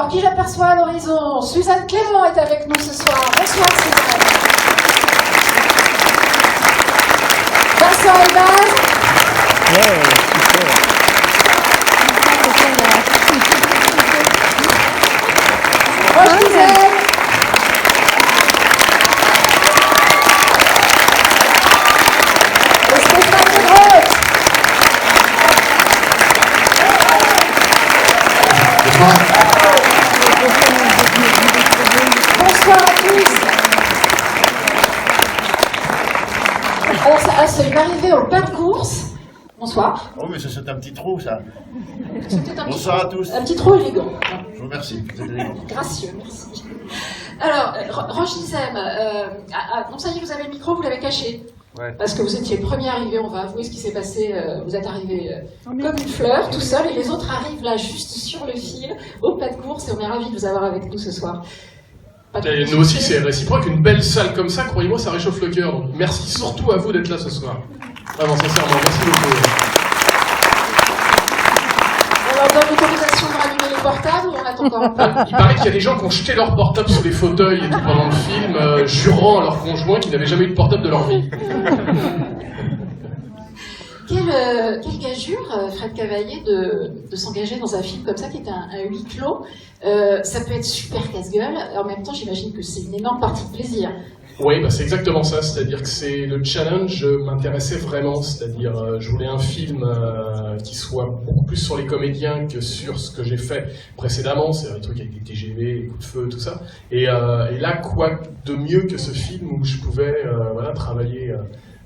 Alors, qui j'aperçois à l'horizon? Suzanne Clément est avec nous ce soir. Bonsoir Suzanne. Vincent Elbaz. Roche Dizel. Et Stéphane de Groot. Bonsoir à tous. Alors, c'est une arrivée au pas de course. Bonsoir. Oh, mais ça, c'est un petit trou, ça. Bonsoir à tous. Un petit trou élégant. Je vous remercie. Vous êtes élégant. Gracieux, merci. Alors, Roche Dizem, donc ça y est, vous avez le micro, vous l'avez caché. Ouais. Parce que vous étiez le premier arrivé, on va avouer ce qui s'est passé. Vous êtes arrivé comme une fleur, tout seul, et les autres arrivent là, juste sur le fil, au pas de course, et on est ravis de vous avoir avec nous ce soir. Et nous aussi, c'est réciproque. Une belle salle comme ça, croyez-moi, ça réchauffe le cœur. Donc, merci surtout à vous d'être là ce soir. Vraiment, sincèrement, merci beaucoup. On leur donne l'autorisation de rallumer les portables ou on attend encore un peu? Il paraît qu'il y a des gens qui ont jeté leur portable sous les fauteuils et tout pendant le film, jurant à leur conjoint qu'ils n'avaient jamais eu de portable de leur vie. Quelle gageure, Fred Cavaillé, de s'engager dans un film comme ça, qui est un huis clos. Ça peut être super casse-gueule. En même temps, j'imagine que c'est une énorme partie de plaisir. Oui, bah c'est exactement ça. C'est-à-dire que c'est le challenge m'intéressait vraiment. C'est-à-dire, je voulais un film qui soit beaucoup plus sur les comédiens que sur ce que j'ai fait précédemment. C'est un truc avec des TGV, les coups de feu, tout ça. Et là, quoi de mieux que ce film où je pouvais travailler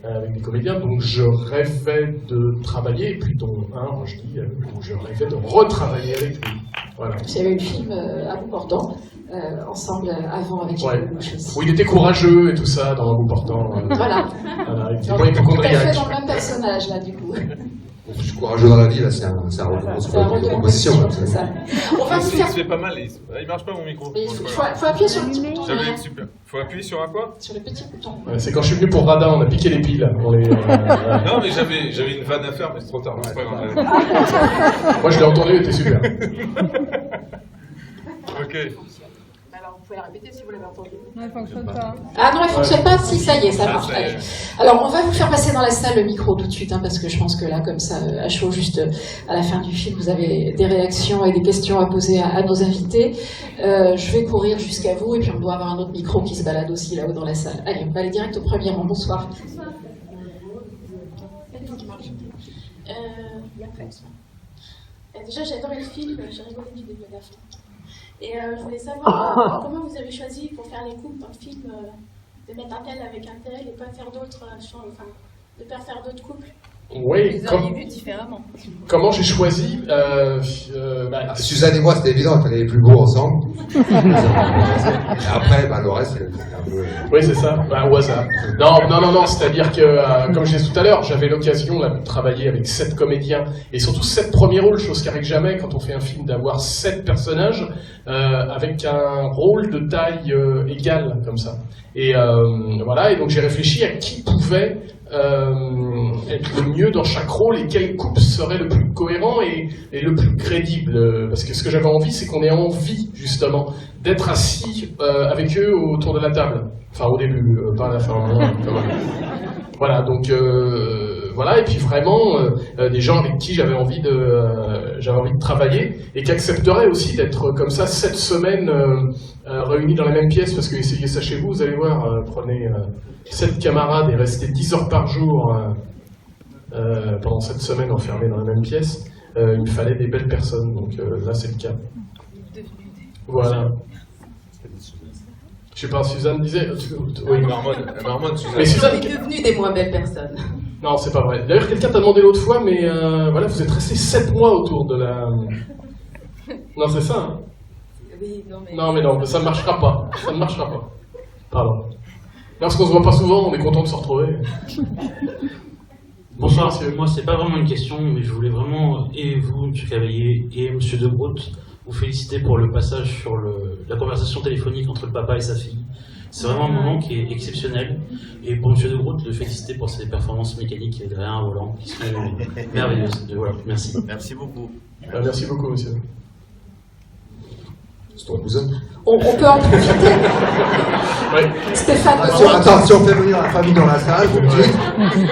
avec des comédiens, donc je rêvais de travailler, et puis dont un, je dis, où je rêvais de retravailler avec lui. Voilà. Vous avez eu le film à bout portant, ensemble avant avec Ouais. Jean-Louis. Où il était courageux et tout ça, dans un bout portant. Voilà. Il était Donc, pas tout à fait hypocondriaque. dans le même personnage, là, du coup. Je suis courageux dans la vie, là, c'est un rôle C'est un de rôle de composition. c'est ça. On va vous Il faire... se fait pas mal, il marche pas mon micro. Il faut appuyer sur le petit bouton Ça va derrière, être super. Faut appuyer sur un quoi? sur le petit bouton. Ouais, c'est quand je suis venu pour Radin, on a piqué les piles. Non mais j'avais une vanne à faire mais c'est trop tard, c'est pas grave. Moi je l'ai entendu, il était super. Ok. Alors, vous pouvez la répéter si vous l'avez entendu. Non, il fonctionne pas. Ah non, il ne fonctionne pas. Si, ça y est, ça Ah, marche. ça y est. Allez. Alors, on va vous faire passer dans la salle le micro tout de suite, hein, parce que je pense que là, comme ça, à chaud, juste à la fin du film, vous avez des réactions et des questions à poser à nos invités. Je vais courir jusqu'à vous, et puis on doit avoir un autre micro qui se balade aussi là-haut dans la salle. Allez, on va aller direct au premier rang. Bonsoir. Déjà, j'ai adoré le film, j'ai rigolé du début à la fin. Et je voulais savoir comment vous avez choisi pour faire les couples dans le film, de mettre un tel avec un tel et pas faire d'autres, de pas faire d'autres couples. Oui, Vous auriez vu différemment. comment j'ai choisi Suzanne et moi, c'était évident, il fallait les plus beaux ensemble. Et après, le reste, c'est un peu... Oui, c'est ça, au hasard. Non, c'est-à-dire que, comme je disais tout à l'heure, j'avais l'occasion là, de travailler avec 7 comédiens, et surtout 7 premiers rôles, chose qui arrive jamais quand on fait un film, d'avoir 7 personnages, avec un rôle de taille égale, comme ça. Et voilà, et donc j'ai réfléchi à qui pouvait être le mieux dans chaque rôle et quel couple serait le plus cohérent et le plus crédible. Parce que ce que j'avais envie, c'est qu'on ait envie, justement, d'être assis avec eux autour de la table. Enfin, au début, pas à la fin. Voilà, donc voilà, et puis vraiment des gens avec qui j'avais envie de travailler et qui accepteraient aussi d'être comme ça 7 semaines réunis dans la même pièce, parce que essayez ça chez vous, vous allez voir, prenez 7 camarades et restez 10 heures par jour pendant 7 semaines enfermés dans la même pièce. Il me fallait des belles personnes, donc là c'est le cas. Voilà. Je sais pas, Suzanne disait... Oui, Marmonne, Suzanne. Mais Suzanne... Vous êtes devenus des moins belles personnes. Non, c'est pas vrai. D'ailleurs, quelqu'un t'a demandé l'autre fois, mais voilà, vous êtes restés 7 mois autour de la... Non, c'est ça, hein. Oui, Non, mais non, ça ne marchera pas. Ça ne marchera pas. Pardon. Non, parce qu'on se voit pas souvent, on est content de se retrouver. Bonsoir, monsieur. moi c'est pas vraiment une question, mais je voulais vraiment, et vous, M. Cavaillé, et M. De Groot, vous féliciter pour le passage sur la conversation téléphonique entre le papa et sa fille. C'est vraiment un moment qui est exceptionnel. Et pour M. De Groot, le féliciter pour ses performances mécaniques derrière un volant, qui sont merveilleuses. Voilà, merci. Merci beaucoup. Merci beaucoup, monsieur. C'est ton cousin. On peut en profiter. Ouais. Stéphane de Attention, Groot. attention, fais venir la famille dans la salle, tout de suite.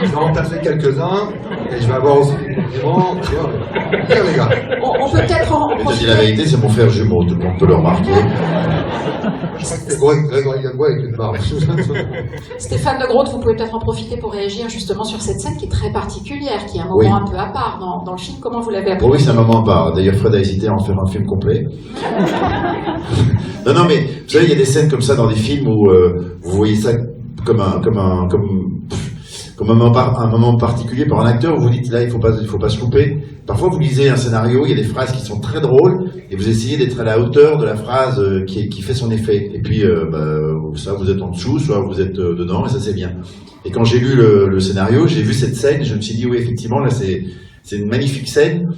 Je vais en taper quelques-uns, et je vais avoir aussi des compliments, tu vois. Bien, les gars. On peut peut-être en Mais je dis profiter. la vérité, c'est mon frère jumeau, tout le monde peut le remarquer. Je crois que c'est Grégory Gadebois avec une barbe. Stéphane de Groot, vous pouvez peut-être en profiter pour réagir justement sur cette scène qui est très particulière, qui est un moment Oui. un peu à part dans le film. Comment vous l'avez appris? Bon, oui, c'est un moment à part. D'ailleurs, Fred a hésité à en faire un film complet. Non, mais vous savez, il y a des scènes comme ça dans des films où vous voyez ça comme un moment particulier par un acteur où vous dites là, il faut pas se louper. Parfois, vous lisez un scénario, il y a des phrases qui sont très drôles et vous essayez d'être à la hauteur de la phrase qui fait son effet. Et puis, ça, vous êtes en dessous, soit vous êtes dedans et ça, c'est bien. Et quand j'ai lu le scénario, j'ai vu cette scène et je me suis dit, oui, effectivement, là, c'est une magnifique scène.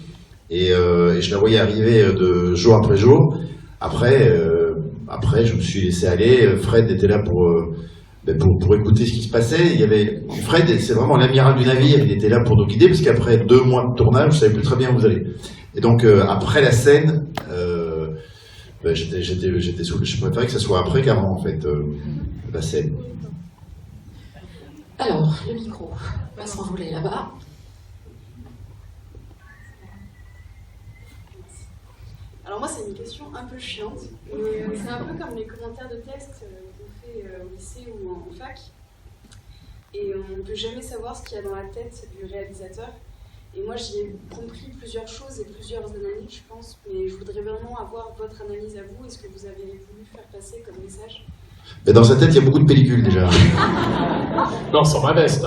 Et je la voyais arriver de jour après jour. Après, je me suis laissé aller. Fred était là pour écouter ce qui se passait. Fred, c'est vraiment l'amiral du navire. Il était là pour nous guider parce qu'après 2 mois de tournage, je savais plus très bien où vous allez. Et donc, après la scène, j'étais sous. Je préférais que ça soit après qu'avant, en fait, la scène. Alors, le micro va s'envoler là-bas. Alors moi, c'est une question un peu chiante, mais c'est un peu comme les commentaires de texte qu'on fait au lycée ou en fac. Et on ne peut jamais savoir ce qu'il y a dans la tête du réalisateur. Et moi, j'y ai compris plusieurs choses et plusieurs analyses, je pense, mais je voudrais vraiment avoir votre analyse à vous et ce que vous avez voulu faire passer comme message. Mais dans sa tête, il y a beaucoup de pellicules déjà. Non, sans ma veste.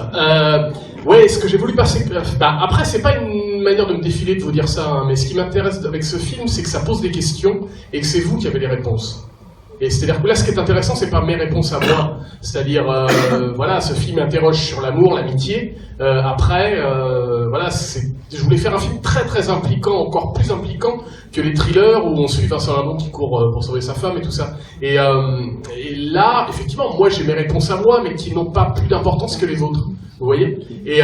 Ouais, ce que j'ai voulu passer... après, c'est pas une manière de me défiler de vous dire ça, hein, mais ce qui m'intéresse avec ce film, c'est que ça pose des questions et que c'est vous qui avez les réponses. Et c'est-à-dire que là, ce qui est intéressant, c'est pas mes réponses à moi. C'est-à-dire, voilà, ce film interroge sur l'amour, l'amitié. Voilà, je voulais faire un film très très impliquant, encore plus impliquant que les thrillers où on suit Vincent Lindon qui court pour sauver sa femme et tout ça. Et là, effectivement, moi j'ai mes réponses à moi, mais qui n'ont pas plus d'importance que les autres. Vous voyez ? Et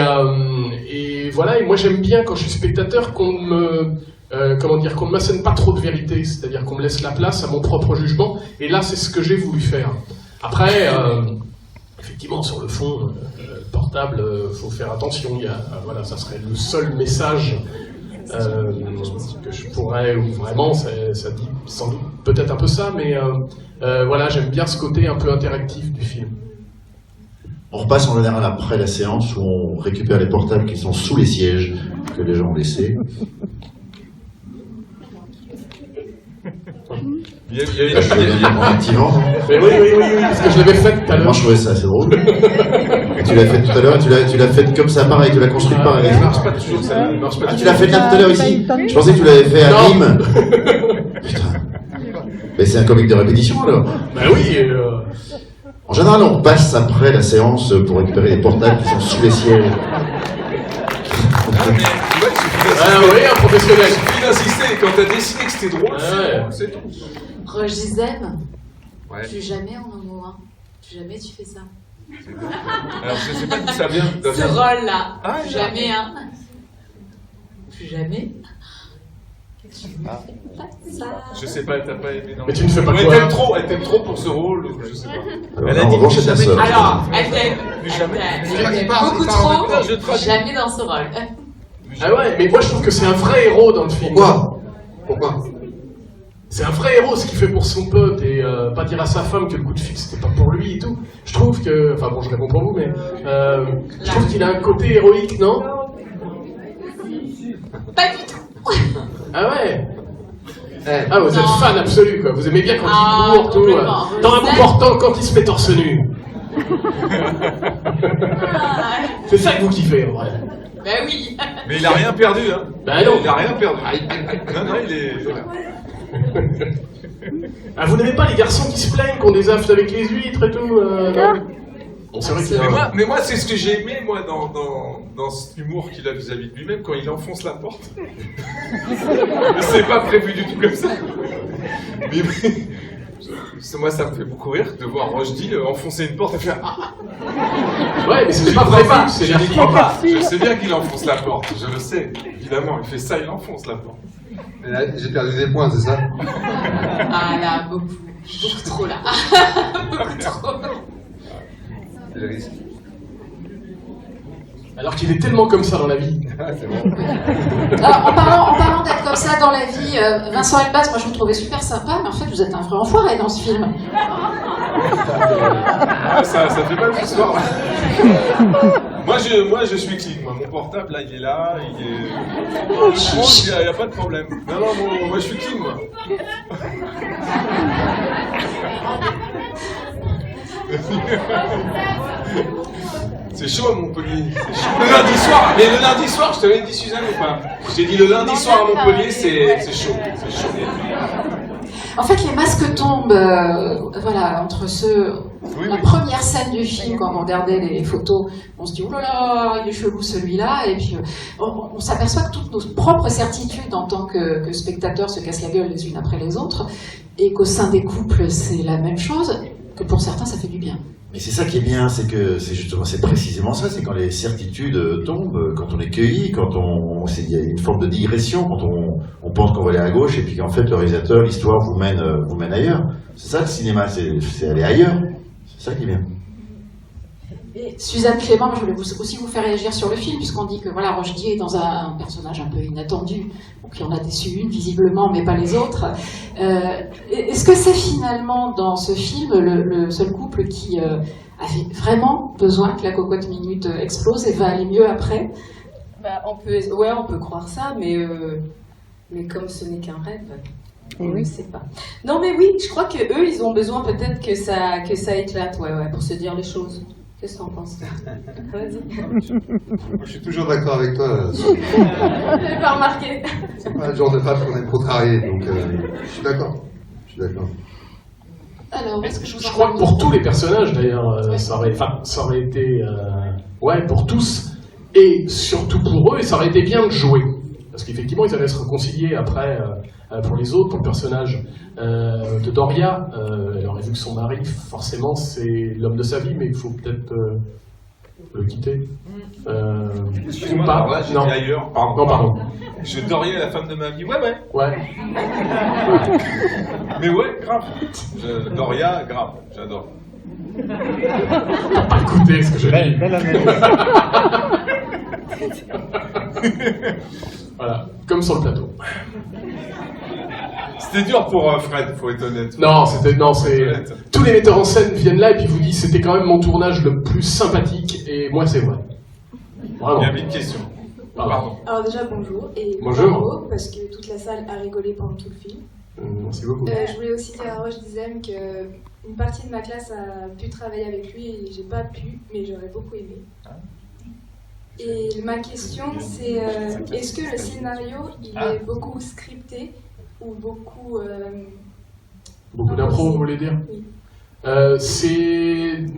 voilà, et moi j'aime bien quand je suis spectateur qu'on ne m'assène pas trop de vérité, c'est-à-dire qu'on me laisse la place à mon propre jugement, et là c'est ce que j'ai voulu faire. Après, effectivement, sur le fond, portable, faut faire attention, voilà, ça serait le seul message que je pourrais, ou vraiment, ça dit sans doute peut-être un peu ça, mais voilà, j'aime bien ce côté un peu interactif du film. On repasse en général après la séance où on récupère les portables qui sont sous les sièges que les gens ont laissés. Il y a Je vais dire en activant. Mais oui, parce que je l'avais fait tout à l'heure. Moi, je trouvais ça assez drôle. Et tu l'as fait tout à l'heure, tu l'as fait comme ça, pareil, tu l'as construit pareil. Ça marche pas toujours, ça ne marche pas Ah, tu toujours. l'as fait là tout à l'heure ici. Je pensais que tu l'avais fait à Non. Nîmes. Putain. Mais c'est un comique de répétition alors. Bah oui, En général, on passe après la séance pour récupérer les portables qui sont sous les sièges. Ah, mais tu vois, il suffit oui, un professionnel. d'insister. Quand t'as décidé que c'était drôle, Ouais. c'est tout. Roche Dizem, Ouais. plus jamais en homo, hein. Plus jamais tu fais ça. Alors, je sais pas d'où ça vient. Ce rôle-là, Ah, plus jamais, hein. Plus jamais. Je sais pas, t'as pas aimé. Non. Mais tu ne fais pas Ouais, quoi elle t'aime trop pour ce rôle, je sais pas. Alors, Elle là, a en dit revanche, plus c'est ta jamais. sœur. Alors, elle t'aime. Plus jamais. Elle t'aime parle, beaucoup il parle. trop. Non, je traduis. Jamais dans ce rôle. Ah ouais, mais moi je trouve que c'est un vrai héros dans le film. Pourquoi C'est un vrai héros ce qu'il fait pour son pote et pas dire à sa femme que le coup de fil c'était pas pour lui et tout. Je trouve que, enfin bon je réponds pour vous mais je trouve qu'il a un côté héroïque, non? Pas du tout. Ah ouais. Eh, Ah vous êtes Non. fan absolu quoi, vous aimez bien quand Ah, il court tout. complètement. Dans un Vous bout êtes- portant quand il se met torse nu. C'est ça que vous kiffez en vrai. Ben oui. Mais il a rien perdu, hein. Bah non. Il a rien perdu. Non, il est. Ah vous n'aimez pas les garçons qui se plaignent, qu'on des aftes avec les huîtres et tout non. Bon c'est vrai qu'il y a... Mais moi, c'est ce que j'ai aimé, moi, dans cet humour qu'il a vis-à-vis de lui-même, quand il enfonce la porte. C'est pas prévu du tout comme ça. Mais moi, ça me fait beaucoup rire de voir Rochdy enfoncer une porte et faire... Ah. Ouais, mais c'est pas prévu, c'est Je n'y crois pas. Je sais bien qu'il enfonce la porte, je le sais. Évidemment, il fait ça, il enfonce la porte. Mais là, j'ai perdu des points, c'est ça? Ah là, beaucoup trop là. Beaucoup trop. C'est le risque. Alors qu'il est tellement comme ça dans la vie. C'est bon. Alors, en parlant d'être comme ça dans la vie, Vincent Elbaz, moi je vous trouvais super sympa, mais en fait vous êtes un vrai enfoiré dans ce film. Ah, ça fait mal ce soir. Moi je suis clean, moi. Mon portable là il est là, il n'y a pas de problème. Non, moi je suis clean, moi. C'est chaud à Montpellier. C'est chaud. Le lundi soir, mais le lundi soir, je te l'ai dit Suzanne ou pas? Je t'ai dit le lundi soir à Montpellier, c'est chaud. C'est chaud. En fait, les masques tombent, voilà, entre ceux. La première scène du film, quand on regardait les photos, on se dit oh là là, il est chelou celui-là, et puis on s'aperçoit que toutes nos propres certitudes en tant que spectateurs se cassent la gueule les unes après les autres, et qu'au sein des couples c'est la même chose, que pour certains ça fait du bien. Mais c'est ça qui est bien, c'est que c'est précisément ça, c'est quand les certitudes tombent, quand on est cueilli, quand il y a une forme de digression, quand on pense qu'on va aller à gauche et puis qu'en fait le réalisateur, l'histoire vous mène ailleurs. C'est ça le cinéma, c'est aller ailleurs. C'est ça qui est bien. Et Suzanne Clément, je voulais aussi vous faire réagir sur le film, puisqu'on dit que voilà, Rochdier est dans un personnage un peu inattendu, donc il en a déçu une visiblement, mais pas les autres. Est-ce que c'est finalement dans ce film le seul couple qui avait vraiment besoin que la cocotte minute explose et va aller mieux après? Bah, on peut croire ça, mais comme ce n'est qu'un rêve. On ne sait pas. Non mais oui, je crois que eux, ils ont besoin peut-être que ça éclate, ouais, pour se dire les choses. Qu'est-ce que t'en penses? Vas-y. Je suis toujours d'accord avec toi. Je n'avais pas remarqué. C'est pas le genre de femme qu'on aime contrarier, donc je suis d'accord. Alors, est-ce que Je crois que pour tous les personnages, d'ailleurs, ça aurait été... ouais, pour tous, et surtout pour eux, et ça aurait été bien de jouer. Parce qu'effectivement, ils allaient se réconcilier après, pour les autres, pour le personnage de Doria. Elle aurait vu que son mari, forcément, c'est l'homme de sa vie, mais il faut peut-être le quitter. Excuse-moi, alors là, j'étais ailleurs. Pardon. Je Doria, la femme de ma vie. Ouais. Mais ouais, grave. Doria, grave. J'adore. T'as pas écouté ce que je dis. Belle Voilà, comme sur le plateau. C'était dur pour Fred, faut être honnête. Tous les metteurs en scène viennent là et puis vous disent c'était quand même mon tournage le plus sympathique, et moi c'est vrai. Vraiment. Il y avait une question. Pardon. Alors déjà bonjour, et bonjour. Bravo, parce que toute la salle a rigolé pendant tout le film. Merci beaucoup. Je voulais aussi dire à Roche Dizem qu'une partie de ma classe a pu travailler avec lui et j'ai pas pu, mais j'aurais beaucoup aimé. Et ma question c'est est-ce que le scénario il est beaucoup scripté ou beaucoup d'impro, vous voulez dire? Oui.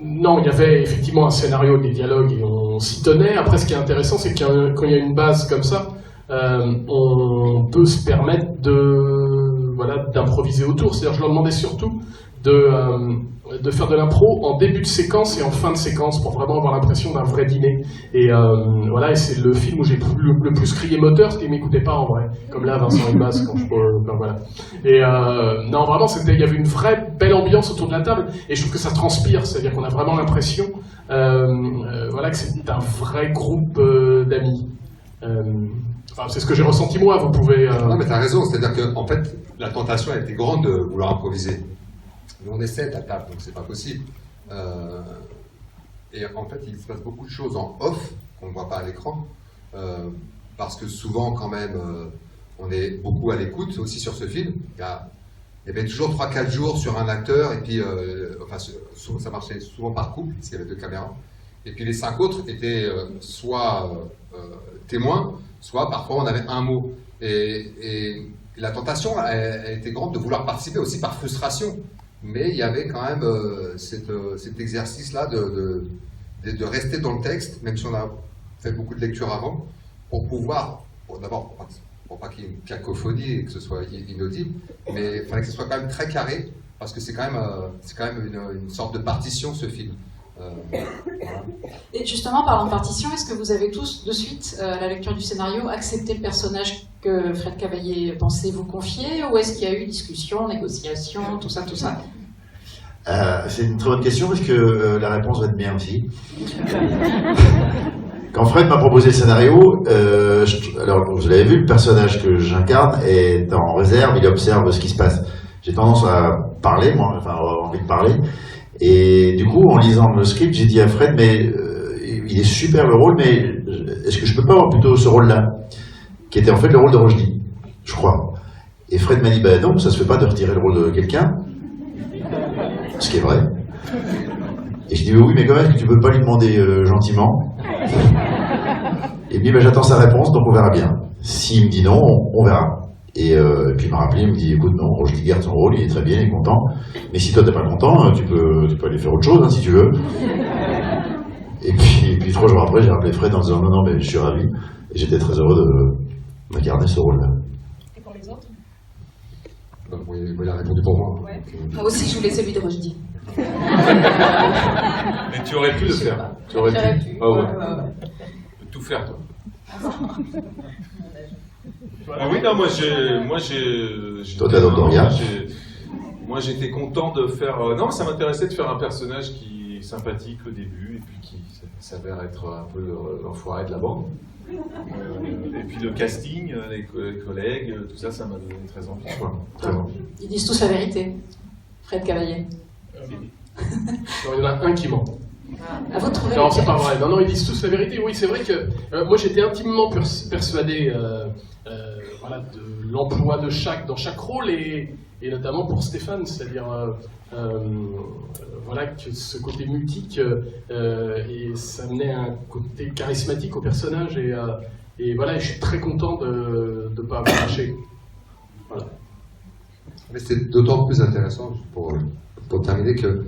Non, il y avait effectivement un scénario, des dialogues, et on s'y tenait. Après, ce qui est intéressant, c'est que quand il y a une base comme ça, on peut se permettre d'improviser autour. C'est-à-dire, je leur demandais surtout de faire de l'impro en début de séquence et en fin de séquence pour vraiment avoir l'impression d'un vrai dîner. Et et c'est le film où j'ai le plus crié moteur, ce qui ne m'écoutait pas en vrai. Comme là, Vincent Elbaz, voilà. Et non, vraiment, il y avait une vraie belle ambiance autour de la table, et je trouve que ça transpire, c'est-à-dire qu'on a vraiment l'impression que c'est un vrai groupe d'amis. C'est ce que j'ai ressenti moi, vous pouvez... Non mais t'as raison, c'est-à-dire que en fait, la tentation a été grande de vouloir improviser. Nous on est 7 à table, donc c'est pas possible. Et en fait, il se passe beaucoup de choses en off qu'on ne voit pas à l'écran, parce que souvent quand même, on est beaucoup à l'écoute aussi sur ce film. Il y avait toujours 3-4 jours sur un acteur, et puis ça marchait souvent par couple, parce qu'il y avait 2 caméras. Et puis les 5 autres étaient soit témoins, soit parfois on avait un mot. Et la tentation elle était grande de vouloir participer aussi par frustration. Mais il y avait quand même cet exercice-là de rester dans le texte, même si on a fait beaucoup de lectures avant, pour pouvoir, d'abord, pour pas qu'il y ait une cacophonie et que ce soit inaudible, mais il fallait que ce soit quand même très carré, parce que c'est quand même une sorte de partition, ce film. Voilà. Et justement, parlant de partition, est-ce que vous avez tous, de suite, à la lecture du scénario, accepté le personnage que Fred Cavaillé pensait vous confier, ou est-ce qu'il y a eu discussion, négociation, tout ça, tout ça? C'est une très bonne question parce que la réponse va être bien aussi. Quand Fred m'a proposé le scénario, alors vous l'avez vu, le personnage que j'incarne est en réserve, il observe ce qui se passe. J'ai tendance à parler, moi, enfin envie de parler, et du coup, en lisant le script, j'ai dit à Fred, mais il est super le rôle, mais est-ce que je peux pas avoir plutôt ce rôle-là, qui était en fait le rôle de Rochdy, je crois. Et Fred m'a dit, ben non, ça se fait pas de retirer le rôle de quelqu'un, ce qui est vrai. Et je dis, oui, mais quand même, est-ce que tu peux pas lui demander gentiment? Et puis ben, j'attends sa réponse, donc on verra bien. S'il me dit non, on verra. Et puis il m'a rappelé, il me dit, écoute, non, Rochdy garde son rôle, il est très bien, il est content. Mais si toi t'es pas content, tu peux aller faire autre chose, hein, si tu veux. Et puis 3 jours après, j'ai rappelé Fred en disant, non, mais je suis ravi. Et j'étais très heureux d'incarner ce rôle-là. Et pour les autres? Oui, il a répondu pour moi. Ouais. Moi aussi, je voulais celui de Rochdy. Mais tu aurais pu le faire. Tu aurais pu. Ah ouais. Ouais. Tout faire, toi. Ah oui, non, moi j'ai. Toi, t'as d'autres regards. Moi, j'étais content de faire. Non, ça m'intéressait de faire un personnage qui est sympathique au début et puis qui s'avère être un peu l'enfoiré de la bande. Et puis le casting, les collègues, tout ça, ça m'a donné très envie. Très envie. Ils disent tous la vérité, Fred Cavaillé. Non, il y en a un qui ment. À vous de trouver. Non, c'est pas vrai. Non, ils disent tous la vérité. Oui, c'est vrai que moi j'étais intimement persuadé voilà, de l'emploi de dans chaque rôle et notamment pour Stéphane, c'est-à-dire voilà, que ce côté mutique et ça amenait un côté charismatique au personnage et voilà, et je suis très content de ne pas avoir lâché. Voilà. Mais c'est d'autant plus intéressant, pour terminer, que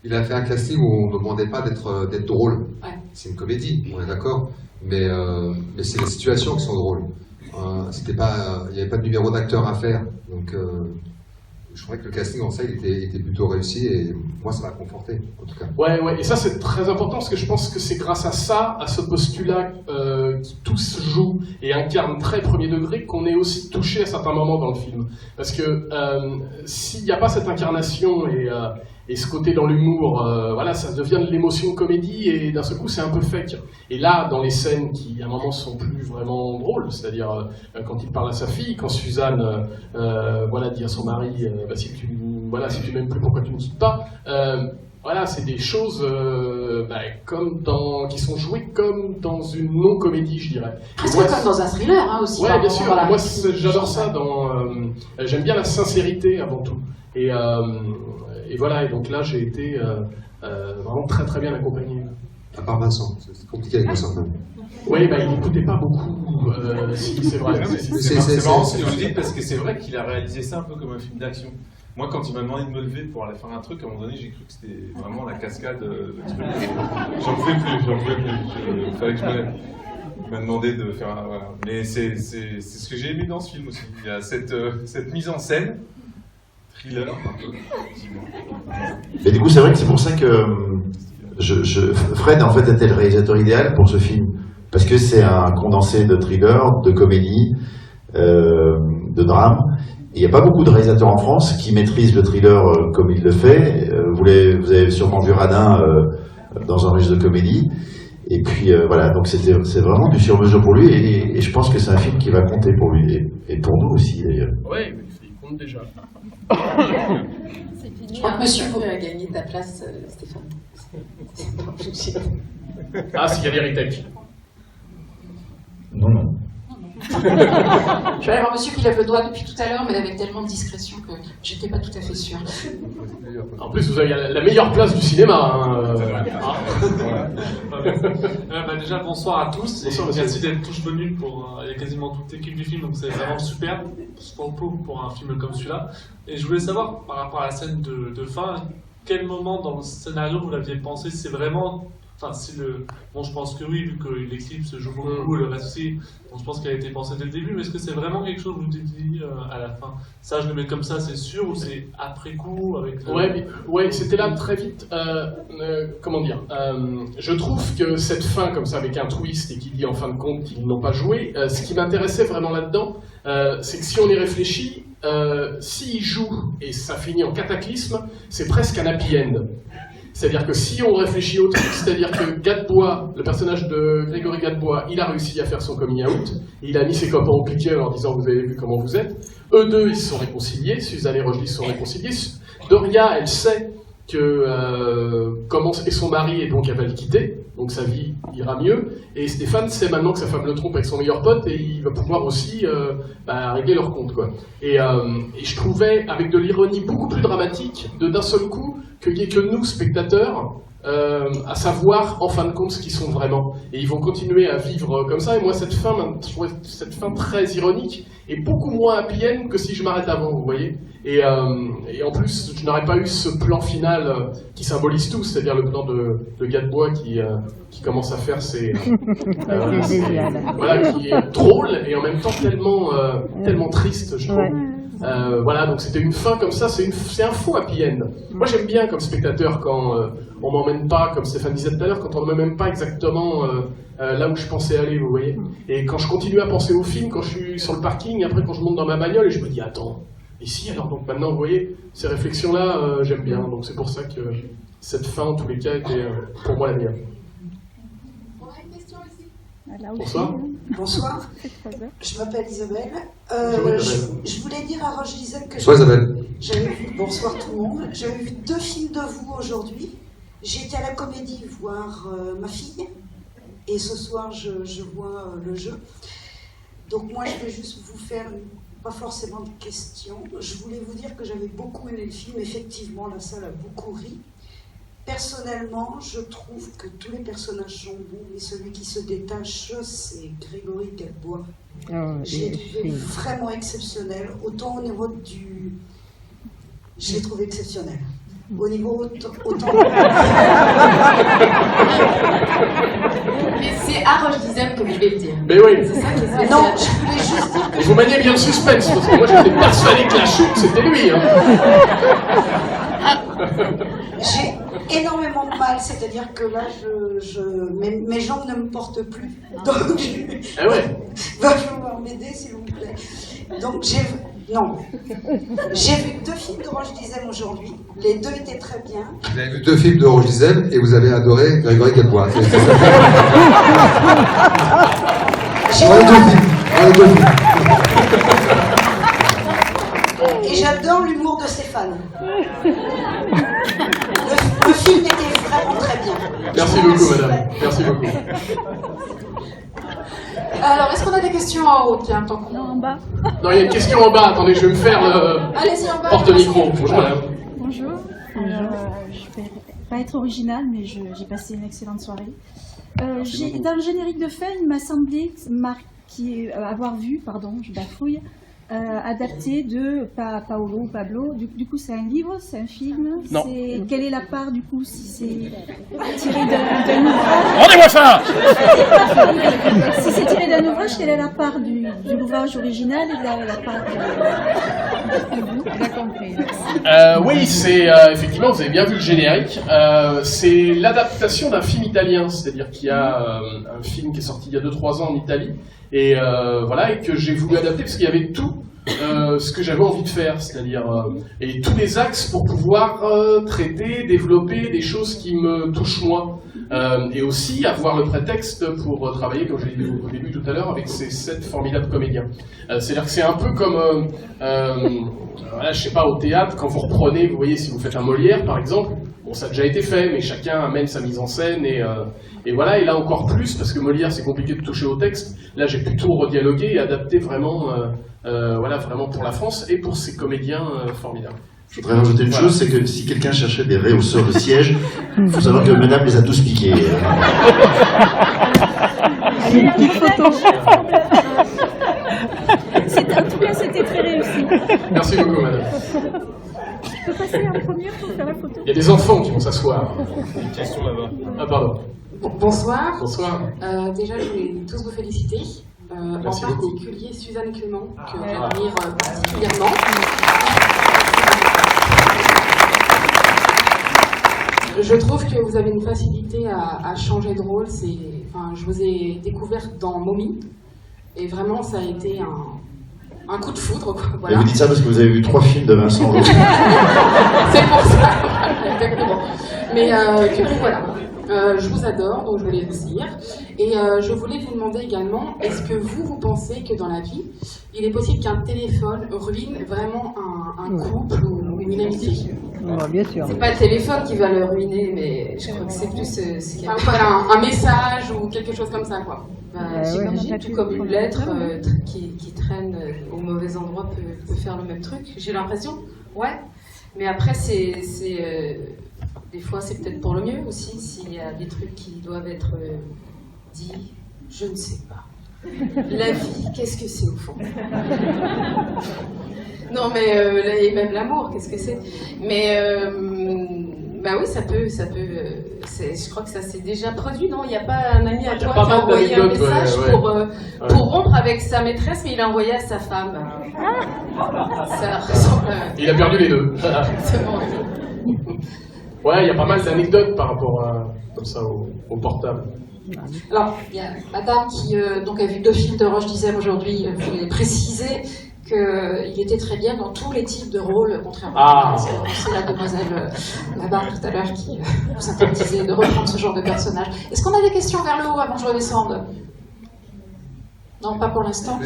il a fait un casting où on ne demandait pas d'être drôle. Ouais. C'est une comédie, on est d'accord, mais c'est les situations qui sont drôles. Il n'y avait pas de numéro d'acteur à faire, donc je trouvais que le casting en ça, il était plutôt réussi et moi ça m'a conforté, en tout cas. Ouais, et ça c'est très important parce que je pense que c'est grâce à ça, à ce postulat qui tous jouent et incarnent très premier degré, qu'on est aussi touché à certains moments dans le film. Parce que s'il n'y a pas cette incarnation et ce côté dans l'humour, voilà, ça devient de l'émotion comédie et d'un seul coup c'est un peu fake. Et là, dans les scènes qui à un moment sont plus vraiment drôles, c'est-à-dire quand il parle à sa fille, quand Suzanne voilà, dit à son mari si tu m'aimes plus, pourquoi tu ne me quittes pas, voilà, c'est des choses qui sont jouées comme dans une non-comédie, je dirais. Presque comme dans un thriller, hein, aussi. Ouais, bien sûr. Voilà. Moi, j'adore ça. J'aime bien la sincérité avant tout. Et voilà. Et donc là, j'ai été vraiment très très bien accompagné. À part Vincent, c'est compliqué avec Vincent. Oui, il n'écoutait pas beaucoup. Si, c'est vrai. C'est marrant ce que vous dites parce que c'est vrai qu'il a réalisé ça un peu comme un film d'action. Moi, quand il m'a demandé de me lever pour aller faire un truc, à un moment donné, j'ai cru que c'était vraiment la cascade de truc. J'en pouvais plus. Il fallait que je me lève. Il m'a demandé de faire un... Voilà. Mais c'est ce que j'ai aimé dans ce film aussi. Il y a cette mise en scène, thriller un peu. Et du coup, c'est vrai que c'est pour ça que Fred, en fait, était le réalisateur idéal pour ce film. Parce que c'est un condensé de thriller, de comédie, de drame. Il n'y a pas beaucoup de réalisateurs en France qui maîtrisent le thriller comme il le fait. Vous avez sûrement vu Radin dans un registre de comédie. Et puis voilà, donc c'est vraiment du sur-mesure pour lui. Et je pense que c'est un film qui va compter pour lui. Et pour nous aussi, d'ailleurs. Oui, il compte déjà. C'est fini. Je crois que monsieur a gagné ta place, Stéphane. Ah, s'il y avait Ritech. Non. Je vais aller voir monsieur qui lève le doigt depuis tout à l'heure, mais avec tellement de discrétion que j'étais pas tout à fait sûre. En plus, vous avez la meilleure place du cinéma. Déjà, bonsoir à tous. Bonsoir, et merci d'être tous venus il y a quasiment toute l'équipe du film, donc c'est vraiment super pour un film comme celui-là. Et je voulais savoir, par rapport à la scène de fin, quel moment dans le scénario vous l'aviez pensé? C'est vraiment Enfin, si le... Bon, je pense que oui, vu que l'éclipse joue beaucoup, le reste aussi. Donc, je pense qu'elle a été pensée dès le début, mais est-ce que c'est vraiment quelque chose que vous dites à la fin? Ça, je le mets comme ça, c'est sûr, ou c'est après coup avec le... Ouais, c'était là très vite. Comment dire je trouve que cette fin, comme ça, avec un twist et qui dit en fin de compte qu'ils n'ont pas joué, ce qui m'intéressait vraiment là-dedans, c'est que si on y réfléchit, s'ils jouent et ça finit en cataclysme, c'est presque un happy end. C'est-à-dire que si on réfléchit au truc, c'est-à-dire que Gadebois, le personnage de Grégory Gadebois, il a réussi à faire son coming out, il a mis ses copains au piquet en leur disant « vous avez vu comment vous êtes ». Eux deux, ils se sont réconciliés, Suzanne et Roger se sont réconciliés. Doria, elle sait que comment et son mari, et donc elle va le quitter, donc sa vie ira mieux. Et Stéphane sait maintenant que sa femme le trompe avec son meilleur pote et il va pouvoir aussi régler leur compte, quoi. Et je trouvais, avec de l'ironie beaucoup plus dramatique, d'un seul coup, qu'il n'y ait que nous, spectateurs, à savoir en fin de compte ce qu'ils sont vraiment. Et ils vont continuer à vivre comme ça. Et moi, cette fin, je trouvais cette fin très ironique et beaucoup moins happy end que si je m'arrête avant, vous voyez. Et en plus, je n'aurais pas eu ce plan final qui symbolise tout, c'est-à-dire le plan de Gadebois qui commence à faire voilà, qui est drôle et en même temps tellement triste, je trouve. Voilà, donc c'était une fin comme ça, c'est un faux happy end. Moi j'aime bien comme spectateur quand on m'emmène pas, comme Stéphane disait tout à l'heure, quand on ne m'emmène pas exactement là où je pensais aller, vous voyez. Et quand je continue à penser au film, quand je suis sur le parking, après quand je monte dans ma bagnole et je me dis attends, et si alors, donc maintenant vous voyez, ces réflexions-là j'aime bien, donc c'est pour ça que cette fin en tous les cas était pour moi la meilleure. Bonsoir. Bonsoir. Je m'appelle Isabelle. Je voulais dire à Roger Gisèle que j'avais vu, bonsoir tout le monde, j'avais vu 2 films de vous aujourd'hui. J'étais à la Comédie voir ma fille et ce soir je vois le jeu. Donc moi je vais juste vous faire pas forcément de questions. Je voulais vous dire que j'avais beaucoup aimé le film. Effectivement, la salle a beaucoup ri. Personnellement, je trouve que tous les personnages sont bons, mais celui qui se détache, c'est Grégory Gadebois. J'ai trouvé vraiment exceptionnel. Autant au niveau du... Je l'ai trouvé exceptionnel. Au niveau autant... Mais c'est à Roche Dizem que je vais le dire. Mais oui. C'est ça qui est Non, je voulais juste dire que... Vous maniez bien le suspense, parce que moi j'étais persuadé que la chute c'était lui. Hein. J'ai énormément de mal, c'est-à-dire que là, mes jambes ne me portent plus. Donc, Ah ouais. va falloir m'aider, s'il vous plaît. Donc, j'ai vu 2 films de Roche Dizem aujourd'hui. Les 2 étaient très bien. Vous avez vu 2 films de Roche Dizem et vous avez adoré Grégory Gadebois. Et j'adore l'humour de Stéphane. Le film était vraiment très bien. Merci beaucoup, madame. Merci beaucoup. Alors, est-ce qu'on a des questions en haut? Tiens, tant qu'on... Non, en bas. Non, il y a une question en bas. Attendez, je vais me faire Allez-y, en bas. porte-micro. Bonjour, madame. Bonjour. Je vais pas être originale, mais j'ai passé une excellente soirée. Dans le générique de fin, il m'a semblé avoir vu, je bafouille, adapté de Paolo ou Pablo. Du coup, c'est un livre, c'est un film. Non. Quelle est la part, du coup, si c'est tiré d'un ouvrage? Rendez-moi ça. Si c'est tiré d'un ouvrage, quelle est la part du ouvrage original et la part Oui, c'est effectivement, vous avez bien vu le générique. C'est l'adaptation d'un film italien, c'est-à-dire qu'il y a un film qui est sorti il y a 2-3 ans en Italie, et voilà, et que j'ai voulu adapter parce qu'il y avait tout ce que j'avais envie de faire, c'est-à-dire et tous les axes pour pouvoir traiter, développer des choses qui me touchent moi. Et aussi avoir le prétexte pour travailler, comme je l'ai dit au début tout à l'heure, avec ces 7 formidables comédiens. C'est-à-dire que c'est un peu comme, voilà, je sais pas, au théâtre, quand vous reprenez, vous voyez, si vous faites un Molière par exemple, bon, ça a déjà été fait, mais chacun amène sa mise en scène, et voilà, et là encore plus, parce que Molière c'est compliqué de toucher au texte, là j'ai plutôt redialogué et adapté vraiment, voilà, vraiment pour la France et pour ces comédiens formidables. Je voudrais rajouter une chose, c'est que si quelqu'un cherchait des réhausseurs de siège, il faut savoir que madame les a tous piqués. Allez, une petite photo. En tout cas, c'était très réussi. Merci beaucoup, madame. Je peux passer en première pour faire la photo? Il y a des enfants qui vont s'asseoir. Une question là-bas. Ah, pardon. Bonsoir. Bonsoir. Déjà, je voulais tous vous féliciter. Merci en beaucoup. particulier Suzanne Clément, que j'admire particulièrement. Je trouve que vous avez une facilité à changer de rôle. Je vous ai découverte dans Mommy, et vraiment, ça a été un coup de foudre. Quoi. Voilà. Et vous dites ça parce que vous avez vu 3 films de Vincent Roux. C'est pour ça, exactement. Mais du coup, voilà. Je vous adore, donc je voulais le dire. Et je voulais vous demander également, est-ce que vous pensez que dans la vie, il est possible qu'un téléphone ruine vraiment un couple ou une amitié? Bien sûr. C'est pas le téléphone qui va le ruiner, mais je crois que c'est plus ce qu'il y a. Voilà, un message ou quelque chose comme ça, quoi. J'imagine tout comme une lettre qui traîne au mauvais endroit peut faire le même truc, j'ai l'impression. Ouais. Mais après, des fois, c'est peut-être pour le mieux aussi, s'il y a des trucs qui doivent être dits, je ne sais pas. La vie, qu'est-ce que c'est au fond? Non, mais et même l'amour, qu'est-ce que c'est? Mais bah oui, ça peut. Je crois que ça s'est déjà produit, non? Il n'y a pas un ami à toi qui a envoyé un message pour rompre avec sa maîtresse, mais il a envoyé à sa femme. Ça ressemble à... Il a perdu les deux. Exactement. Ouais, il y a pas mal d'anecdotes par rapport comme ça au portable. Alors, il y a madame qui donc a vu 2 films de Roche Dizem aujourd'hui, voulait préciser qu'il était très bien dans tous les types de rôles, contrairement à c'est la demoiselle là-bas tout à l'heure qui vous interdisait de reprendre ce genre de personnage. Est-ce qu'on a des questions vers le haut avant que je redescende? Non, pas pour l'instant.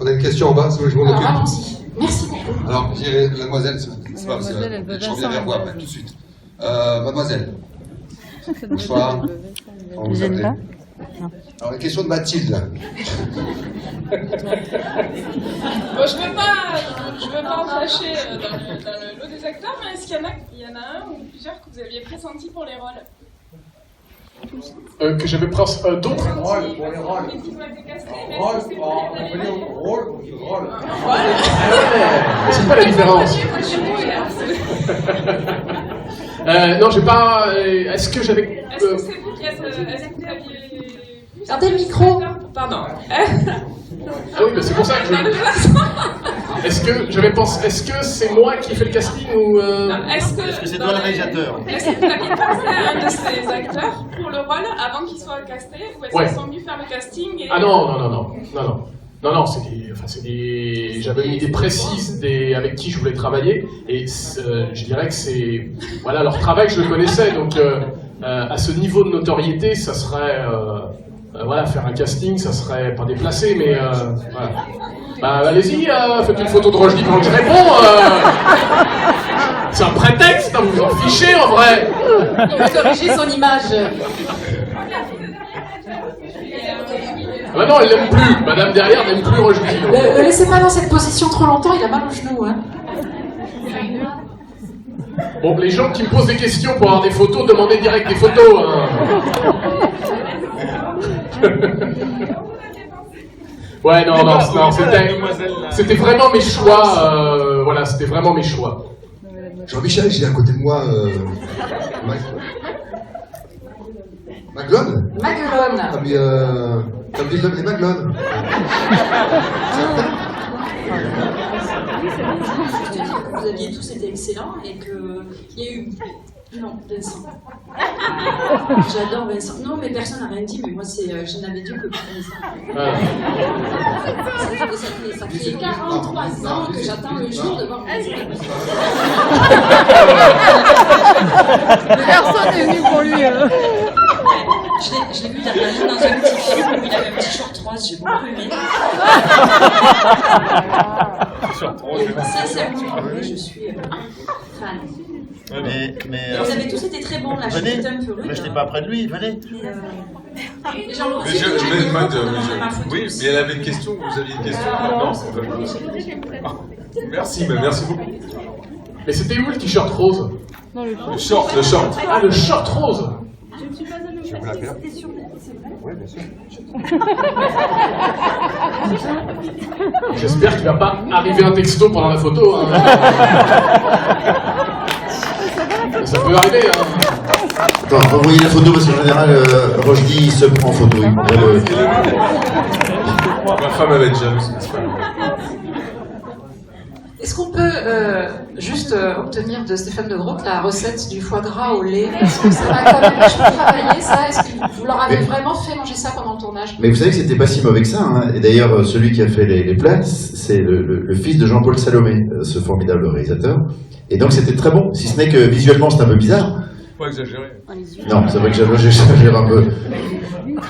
On a une question en bas, c'est moi je m'en occupe. Alors allons-y. Merci beaucoup. Alors, je dirais, mademoiselle, c'est pas parce que je reviens vers vous après, tout de suite. Mademoiselle. Bonsoir. On vous appelle. Alors, la question de Mathilde, là. Bon, je veux pas en fâcher dans le lot des acteurs, mais est-ce qu'il y en a un ou plusieurs que vous aviez pressenti pour les rôles? Que j'avais pris d'autres rôles pour les rôles. C'est pas la différence. Non, j'ai pas. Est-ce que j'avais. Est-ce que c'est vous qui êtes. Est-ce que vous aviez. Gardez le micro. Pardon. Ah oui, mais c'est pour ça que je. Est-ce que c'est moi qui ai fait le casting ou. Non, est-ce que c'est toi le réalisateur? Est-ce que vous aviez pensé à un de ces acteurs pour le rôle avant qu'il soit casté, ou est-ce qu'ils sont venus faire le casting et... Ah non, j'avais une idée précise avec qui je voulais travailler, et je dirais que c'est, voilà, leur travail je le connaissais, donc à ce niveau de notoriété, ça serait, voilà, faire un casting, ça serait pas déplacé, mais voilà. Bah allez-y, faites une photo de Roche Dizem que je réponds. C'est un prétexte, vous vous en fichez en vrai. Il veut corriger son image. Ah bah non, elle l'aime plus. Madame derrière n'aime plus Roche Dizem. Ne laissez pas dans cette position trop longtemps, il a mal au genou. Hein. Bon, les gens qui me posent des questions pour avoir des photos, demandez direct des photos. Hein. Ouais, non, c'était vraiment mes choix. Voilà, c'était vraiment mes choix. Jean-Michel, j'ai à côté de moi. Maglone. Comme Villeneuve et Maglone. Vous aviez tous été excellents et qu'il y a eu... Non, Vincent. J'adore Vincent. Non, mais personne n'a rien dit, mais moi, je n'avais dit que Vincent. Ça fait 43 ans que j'attends le jour de voir Vincent. Personne n'est venu pour lui. Je l'ai vu dernièrement dans un petit film où il avait un petit short rose, j'ai beaucoup aimé. Sincèrement, je suis fan. Vous avez tous été très bons là, je suis un peu rude. Mais je n'étais pas près de lui, venez. Oui, mais elle avait une question, vous aviez une question? Non, c'est pas. Merci, mais merci beaucoup. Mais c'était où le t-shirt rose? Non, le short. Ah, le short rose. Je ne suis pas un homme, c'était sur net, c'est vrai? Oui, bien sûr. J'espère qu'il va pas arriver un texto pendant la photo. Hein. Ça peut arriver, hein. Attends, envoyez la photo parce qu'en général, Rochdy se prend en photo. Il prendrait le... Ma femme elle va être jalouse. Est-ce qu'on peut juste obtenir de Stéphane de Groot la recette du foie gras au lait? Parce que ça va quand même vachement travailler, ça. Est-ce que vous leur avez vraiment fait manger ça pendant le tournage? Mais vous savez que c'était pas si mauvais que ça, hein. Et d'ailleurs, celui qui a fait les plats, c'est le fils de Jean-Paul Salomé, ce formidable réalisateur. Et donc c'était très bon, si ce n'est que visuellement c'est un peu bizarre. Pas exagéré. Non, c'est vrai que j'exagère un peu.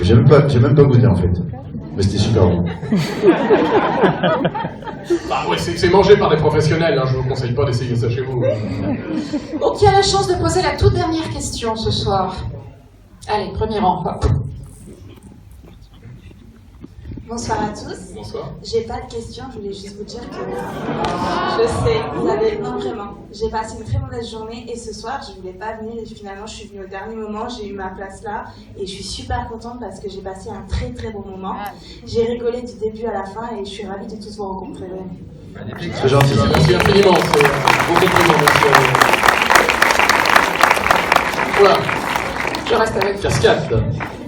J'ai même pas goûté en fait. Mais c'était super bon. Bah ouais, c'est mangé par des professionnels, hein, je vous conseille pas d'essayer ça chez vous. Donc il y a la chance de poser la toute dernière question ce soir. Allez, premier rang. Hop. Bonsoir à tous. Bonsoir. J'ai pas de questions, je voulais juste vous dire que je sais, vous avez, non vraiment, j'ai passé une très mauvaise journée et ce soir je voulais pas venir et finalement je suis venue au dernier moment, j'ai eu ma place là et je suis super contente parce que j'ai passé un très très bon moment. J'ai rigolé du début à la fin et je suis ravie de tous vous rencontrer. C'est gentil. Merci infiniment, c'est un beau compliment, merci à vous. Voilà. Je reste avec Cascade.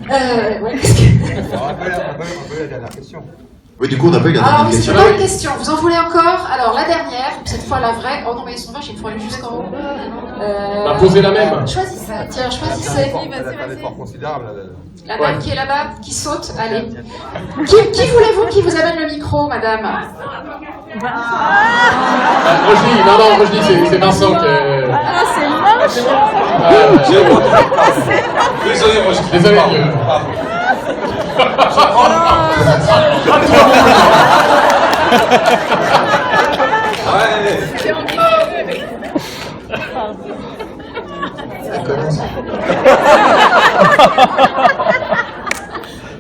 Ouais, qu'est-ce que... On va la dernière question. Oui, du coup, on n'a pas eu la Alors, dernière oui, c'est question. pas une question. Vous en voulez encore? Alors, la dernière, cette fois la vraie. Oh non, mais ils sont vaches, il me faut aller jusqu'en haut. Bah, posez la même. Choisissez. Tiens, choisissez. Elle a fait un effort considérable. La dame qui est là-bas, qui saute, allez. Qui voulez-vous qui vous amène le micro, madame? Rochdy, non, Rochdy, c'est Vincent qui est... Ah, c'est moche. Désolé, moi je Désolé.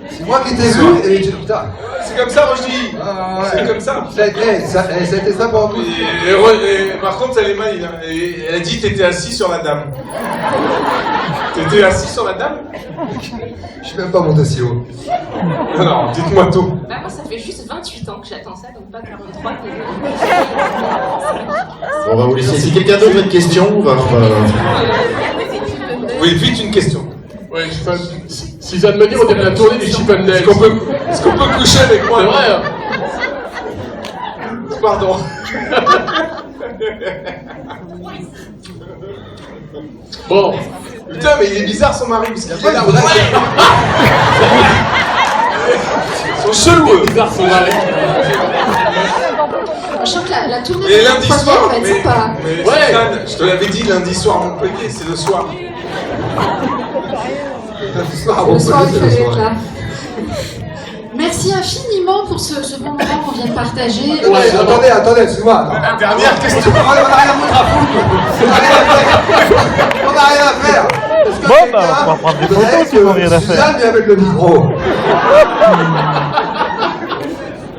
C'est moi qui t'ai vu et tu... Putain. C'est comme ça, Rochdy. C'est comme ça. Ça a été ça pour nous. Et par contre, elle est mal. Elle a dit que t'étais assis sur la dame. T'étais assis sur la dame? Je suis même pas monté si haut. Non, dites-moi tout. Bah, moi, ça fait juste 28 ans que j'attends ça, donc pas 43. Bon, on va vous laisser. Si quelqu'un d'autre a une question, on va... Oui, vite une question. Ouais, Suzanne me dit, on dirait la tournée des Chippendales. Est-ce qu'on peut coucher avec moi? C'est vrai, hein. Pardon. Bon. Putain, mais il est bizarre son mari, parce qu'il est là. Ils sont chelous, bizarre son mari. Je sens que la tournée Et de lundi première soir, va être sympa. mais Ouais. Suzanne, je te l'avais dit lundi soir Montpellier, c'est le soir. Le soir, il fallait être là. Merci infiniment pour ce bon moment qu'on vient de partager. Attendez, excuse-moi. Dernière question. On n'a rien à foutre à foutre. On n'a rien à faire. Bon, bah, on va prendre des photos si on n'a rien à faire. Suzanne vient avec le micro.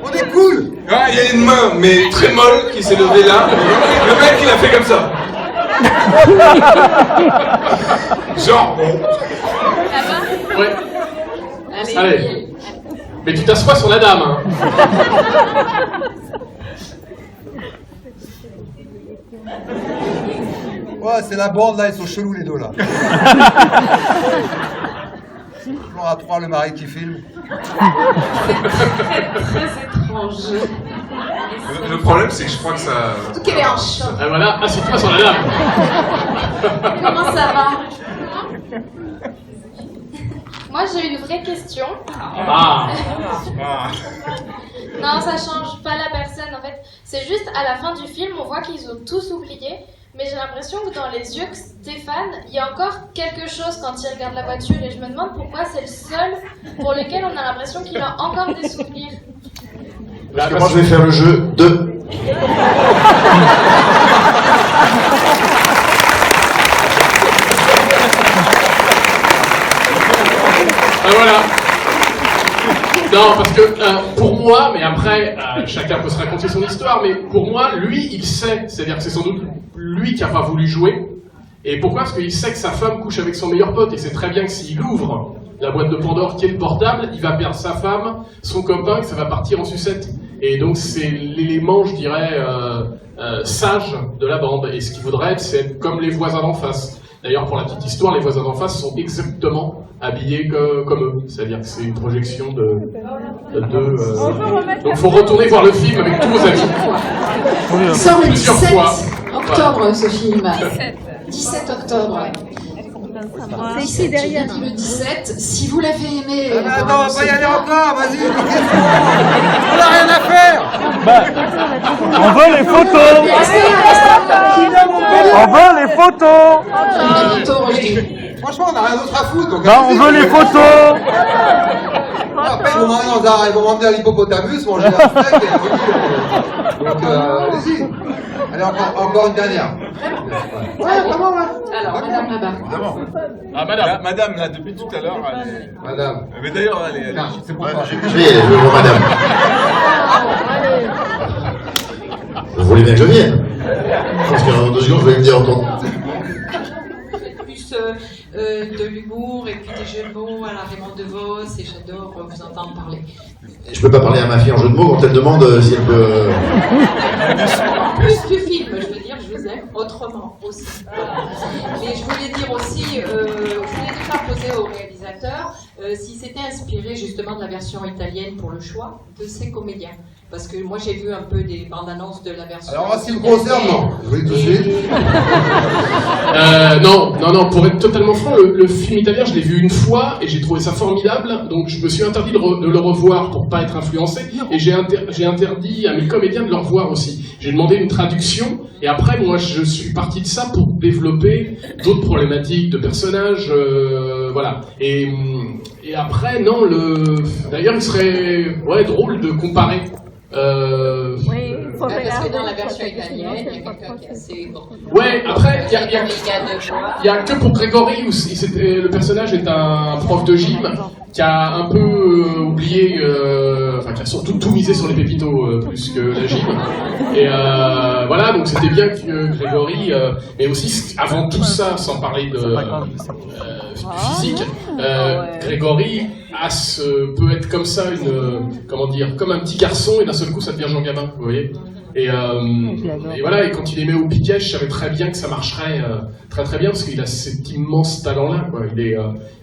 On est cool. Ouais, il y a une main, mais très molle, qui s'est levée là. Le mec, il a fait comme ça. Genre, bon. Ouais. Allez. Mais tu t'assois sur la dame, hein. Ouais, c'est la bande là, ils sont chelous les deux là. Plan à 3, le mari qui filme. Très étrange. Le problème, c'est que je crois que ça... Tout qu'elle est en choc. Et voilà, assieds-toi sur la dame. Comment ça va? Moi j'ai une vraie question. Ah. Non, ça change pas la personne en fait. C'est juste à la fin du film, on voit qu'ils ont tous oublié. Mais j'ai l'impression que dans les yeux de Stéphane, il y a encore quelque chose quand il regarde la voiture. Et je me demande pourquoi c'est le seul pour lequel on a l'impression qu'il a encore des souvenirs. Parce que moi, je vais faire le jeu de... Voilà. Non, parce que pour moi, mais après, chacun peut se raconter son histoire, mais pour moi, lui, il sait. C'est-à-dire que c'est sans doute lui qui n'a pas voulu jouer. Et pourquoi? Parce qu'il sait que sa femme couche avec son meilleur pote, et c'est très bien que s'il ouvre la boîte de Pandore qui est le portable, il va perdre sa femme, son copain, et ça va partir en sucette. Et donc c'est l'élément, je dirais, sage de la bande. Et ce qu'il voudrait être, c'est être comme les voisins d'en face. D'ailleurs, pour la petite histoire, les voisins d'en face sont exactement habillés comme eux. C'est-à-dire que c'est une projection de deux... Donc il faut retourner voir le film avec tous vos amis. Il sort le 17 octobre, Voilà. ce film. 17 octobre. C'est ici derrière. Le 17, si vous l'avez aimé... Attends, on va pas y aller encore, vas-y. On n'a rien à faire. On veut les photos. On veut les photos. Franchement, on n'a rien d'autre à foutre. Donc Non, on veut les photos. Après, ils vont m'emmener à l'hippopotamus, manger un steak et donc, allez-y. Allez, encore une dernière. Ouais, vraiment, là. Alors, madame là-bas. Ah, madame, là, depuis tout à l'heure, elle est... Madame. Mais d'ailleurs, elle est... C'est pour ça. Je veux voir madame. Vous voulez bien que je vienne? Parce que dans 2 secondes, je vais me dire entendre. Plus de l'humour et puis des jeux de mots à la Raymond DeVos et j'adore vous entendre parler. Je peux pas parler à ma fille en jeu de mots quand elle demande si elle peut... Plus du film, je veux dire, je vous aime autrement aussi. Mais je voulais dire aussi, je voulais déjà poser au réalisateur s'il s'était inspiré justement de la version italienne pour le choix de ces comédiens. Parce que moi j'ai vu un peu des bandes annonces de la version. Alors, en ce qui me concerne, non. Je vous dis tout de suite. Non, pour être totalement franc, le film italien, je l'ai vu une fois et j'ai trouvé ça formidable, donc je me suis interdit de le revoir pour pas être influencé, et j'ai interdit à mes comédiens de le revoir aussi. J'ai demandé une traduction, et après, moi, je suis parti de ça pour développer d'autres problématiques de personnages, voilà. Et après, non, d'ailleurs, il serait drôle de comparer. Oui, parce que dans la version italienne, il y a quelqu'un qui est assez bon. Ouais, après, il y a que pour Grégory où le personnage est un prof de gym qui a un peu oublié, qui a surtout tout misé sur les pépitos plus que la gym. Et voilà, donc c'était bien que Grégory, mais aussi avant tout ça, sans parler de physique, Grégory peut être comme ça, comme un petit garçon, et d'un seul coup ça devient Jean Gabin, vous voyez. Et voilà, et quand il est mis au piquet, je savais très bien que ça marcherait très très bien, parce qu'il a cet immense talent-là, quoi.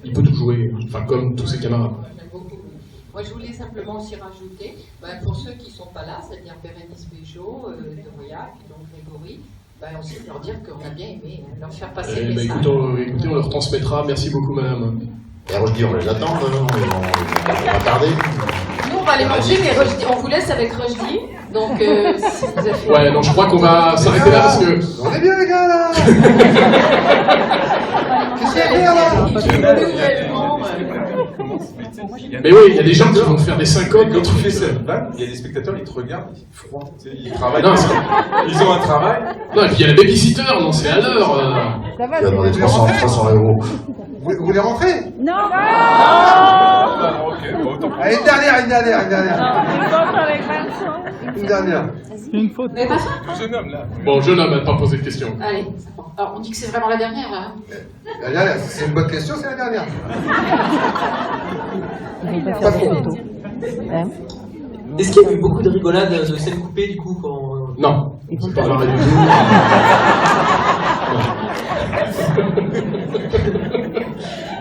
Il peut tout jouer, comme tous ses camarades. Moi, je voulais simplement aussi rajouter, pour ceux qui ne sont pas là, c'est-à-dire Bérénice Bejo, Doriac, donc Grégory, aussi leur dire qu'on a bien aimé, leur faire passer le message. Écoutez, on leur transmettra. Merci beaucoup, madame. Et Rochdi, on les attend, on va tarder. Nous, on va aller manger, mais on vous laisse avec Rochdi. Donc, si vous avez... Ouais, non, je crois qu'on va s'arrêter là parce que... On est bien, les gars, là. Qu'est-ce qu'il y a là? Mais oui, il y a des gens qui vont faire des syncopes. Quand tu fais cette vanne, il y a des spectateurs, ils te regardent, ils froident, ils travaillent. Ils ont un travail. Non, et puis il y a la babysitter, non, c'est à l'heure. Tu vas demander 300 €. Vous voulez rentrer? Non. Allez, une dernière. Une dernière. Une faute. Vous n'avez pas faim? Jeune homme, là. Bon, jeune homme, elle n'a pas posé de question. Allez, c'est bon. Alors, on dit que c'est vraiment la dernière, là. La dernière, c'est une bonne question, c'est la dernière. Pas trop. Est-ce qu'il y a eu beaucoup de rigolades de scènes coupées du coup quand... Non, c'est pas marré du tout.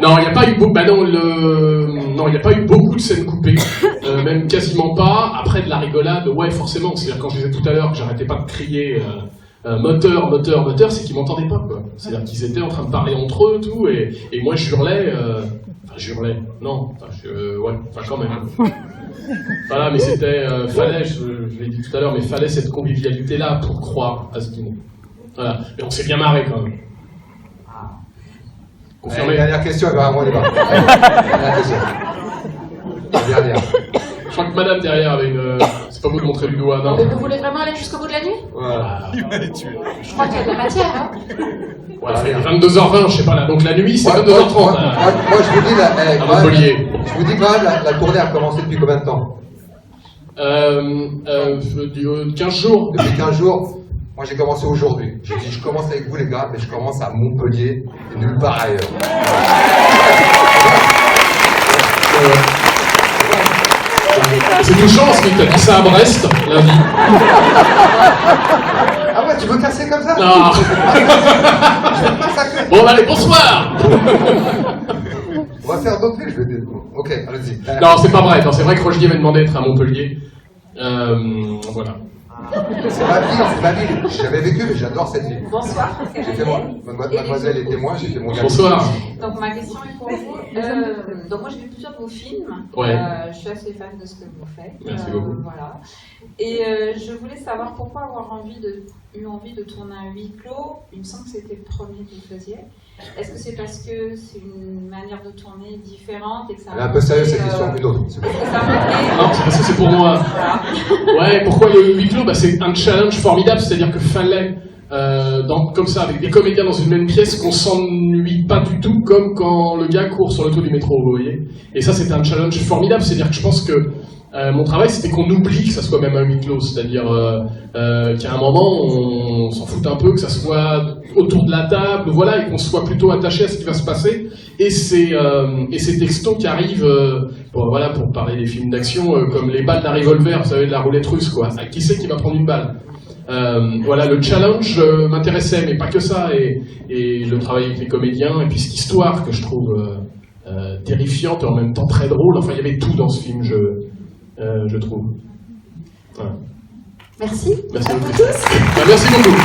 Non, il n'y a pas eu beaucoup. Non, il n'y a pas eu beaucoup de scènes coupées, même quasiment pas. Après de la rigolade, ouais, forcément. C'est-à-dire quand je disais tout à l'heure que j'arrêtais pas de crier moteur, c'est qu'ils m'entendaient pas, quoi. C'est-à-dire qu'ils étaient en train de parler entre eux, tout, et moi je hurlais. Quand même. Voilà, mais c'était, je l'ai dit tout à l'heure, mais fallait cette convivialité-là pour croire à ce dîner. Voilà, mais on s'est bien marré quand même. Confirmé. Dernière question, on y va. Dernière question. Dernière. Je crois que madame derrière avait une... C'est pas vous de montrer du doigt, non? Vous voulez vraiment aller jusqu'au bout de la nuit? Voilà. Il va les tuer. Je crois qu'il y a de la matière, hein. Ouais, il fait 22h20, je sais pas là. Donc la nuit, c'est 22h30. Moi, je vous dis, à Montpellier. Je vous dis quand même, la tournée a commencé depuis combien de temps? 15 jours. Depuis 15 jours. Moi, j'ai commencé aujourd'hui. J'ai dit, je commence avec vous, les gars, mais je commence à Montpellier et nulle part ailleurs. C'est touchant parce qu'il t'a dit ça à Brest, lundi. Ah ouais, tu veux casser comme ça? Non. Bon, allez, bonsoir. On va faire d'autres films, je vais dire. Ok, allez-y. Non, c'est pas vrai. Non, c'est vrai que Rogier m'a demandé d'être à Montpellier. Voilà. C'est ma ville. J'avais vécu, mais j'adore cette ville. Bonsoir. J'ai fait mademoiselle est témoin, j'ai fait mon gars. Bonsoir. Donc ma question est pour vous. Donc moi j'ai vu plusieurs de vos films. Ouais. Je suis assez fan de ce que vous faites. Merci beaucoup. Voilà. Et je voulais savoir pourquoi avoir eu envie de tourner un huis clos. Il me semble que c'était le premier que vous faisiez. Est-ce que c'est parce que c'est une manière de tourner différente et que ça Elle est un peu sérieuse cette question, une autre. Non, c'est parce que c'est pour moi. Ouais, pourquoi le huis clos? C'est un challenge formidable, c'est-à-dire que fallait, comme ça, avec des comédiens dans une même pièce, qu'on s'ennuie pas du tout, comme quand le gars court sur le toit du métro, vous voyez. Et ça, c'était un challenge formidable, c'est-à-dire que je pense que mon travail, c'était qu'on oublie que ça soit même un huis clos, c'est-à-dire qu'à un moment, on s'en fout un peu, que ça soit autour de la table, voilà, et qu'on soit plutôt attaché à ce qui va se passer. Et ces textos qui arrivent, pour parler des films d'action, comme les balles d'un revolver, vous savez, de la roulette russe, quoi. Qui c'est qui va prendre une balle? Voilà, le challenge m'intéressait, mais pas que ça, et le travail avec les comédiens, et puis cette histoire que je trouve terrifiante et en même temps très drôle. Enfin, il y avait tout dans ce film, je trouve. Voilà. Merci. Merci à vous tous. Merci beaucoup.